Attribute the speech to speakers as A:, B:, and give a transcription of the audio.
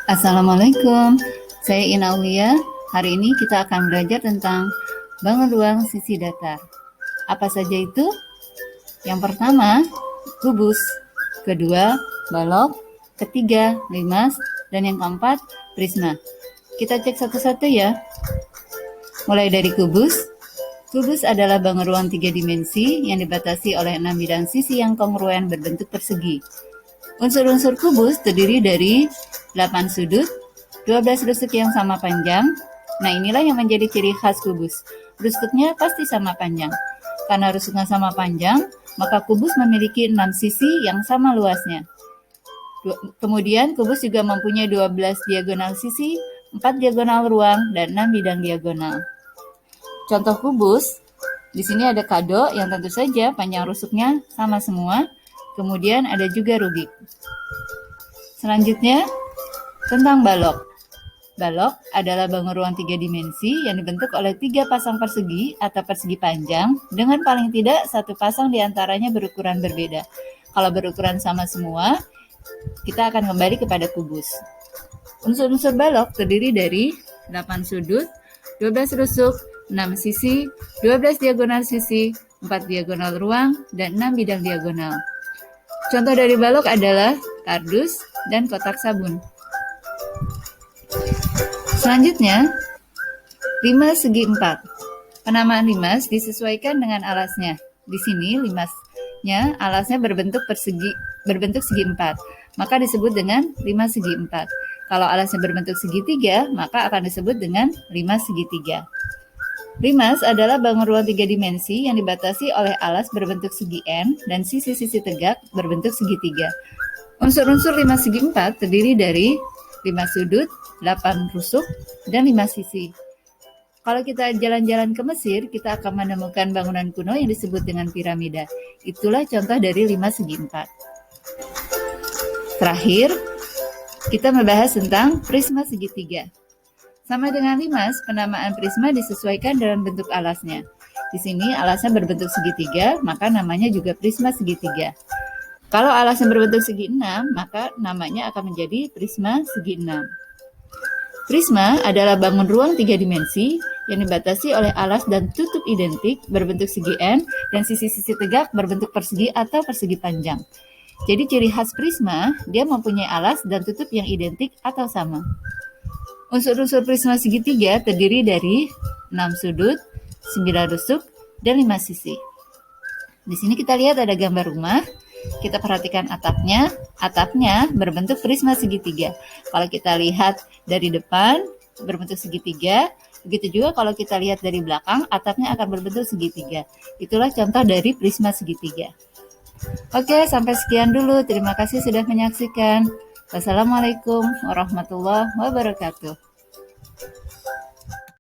A: Assalamualaikum, saya Ina Aulia. Hari ini kita akan belajar tentang bangun ruang sisi datar. Apa saja itu? Yang pertama, kubus. Kedua, balok. Ketiga, limas. Dan yang keempat, prisma. Kita cek satu-satu ya. Mulai dari kubus. Kubus adalah bangun ruang 3 dimensi yang dibatasi oleh 6 bidang sisi yang kongruen berbentuk persegi. Unsur-unsur kubus terdiri dari 8 sudut, 12 rusuk yang sama panjang. Nah, inilah yang menjadi ciri khas kubus. Rusuknya pasti sama panjang. Karena rusuknya sama panjang, maka kubus memiliki 6 sisi yang sama luasnya. Kemudian, kubus juga mempunyai 12 diagonal sisi, 4 diagonal ruang, dan 6 bidang diagonal. Contoh kubus, di sini ada kado yang tentu saja panjang rusuknya sama semua. Kemudian ada juga rubik. Selanjutnya, tentang balok. Balok adalah bangun ruang 3 dimensi yang dibentuk oleh 3 pasang persegi atau persegi panjang dengan paling tidak satu pasang diantaranya berukuran berbeda. Kalau berukuran sama semua, kita akan kembali kepada kubus. Unsur-unsur balok terdiri dari 8 sudut, 12 rusuk, 6 sisi, 12 diagonal sisi, 4 diagonal ruang, dan 6 bidang diagonal. Contoh dari balok adalah kardus dan kotak sabun. Selanjutnya, limas segi 4. Penamaan limas disesuaikan dengan alasnya. Di sini limasnya alasnya berbentuk segi 4, maka disebut dengan limas segi 4. Kalau alasnya berbentuk segitiga, maka akan disebut dengan limas segitiga. Limas adalah bangun ruang 3 dimensi yang dibatasi oleh alas berbentuk segi N dan sisi-sisi tegak berbentuk segitiga. Unsur-unsur limas segi 4 terdiri dari 5 sudut, 8 rusuk, dan 5 sisi. Kalau kita jalan-jalan ke Mesir, kita akan menemukan bangunan kuno yang disebut dengan piramida. Itulah contoh dari limas segi 4. Terakhir, kita membahas tentang prisma segitiga. Sama dengan limas, penamaan prisma disesuaikan dengan bentuk alasnya. Di sini alasnya berbentuk segitiga, maka namanya juga prisma segitiga. Kalau alasnya berbentuk segi 6, maka namanya akan menjadi prisma segi 6. Prisma adalah bangun ruang 3 dimensi yang dibatasi oleh alas dan tutup identik berbentuk segi N dan sisi-sisi tegak berbentuk persegi atau persegi panjang. Jadi ciri khas prisma, dia mempunyai alas dan tutup yang identik atau sama. Unsur-unsur prisma segitiga terdiri dari 6 sudut, 9 rusuk, dan 5 sisi. Di sini kita lihat ada gambar rumah. Kita perhatikan atapnya. Atapnya berbentuk prisma segitiga. Kalau kita lihat dari depan, berbentuk segitiga. Begitu juga kalau kita lihat dari belakang, atapnya akan berbentuk segitiga. Itulah contoh dari prisma segitiga. Oke, sampai sekian dulu. Terima kasih sudah menyaksikan. Wassalamualaikum warahmatullahi wabarakatuh.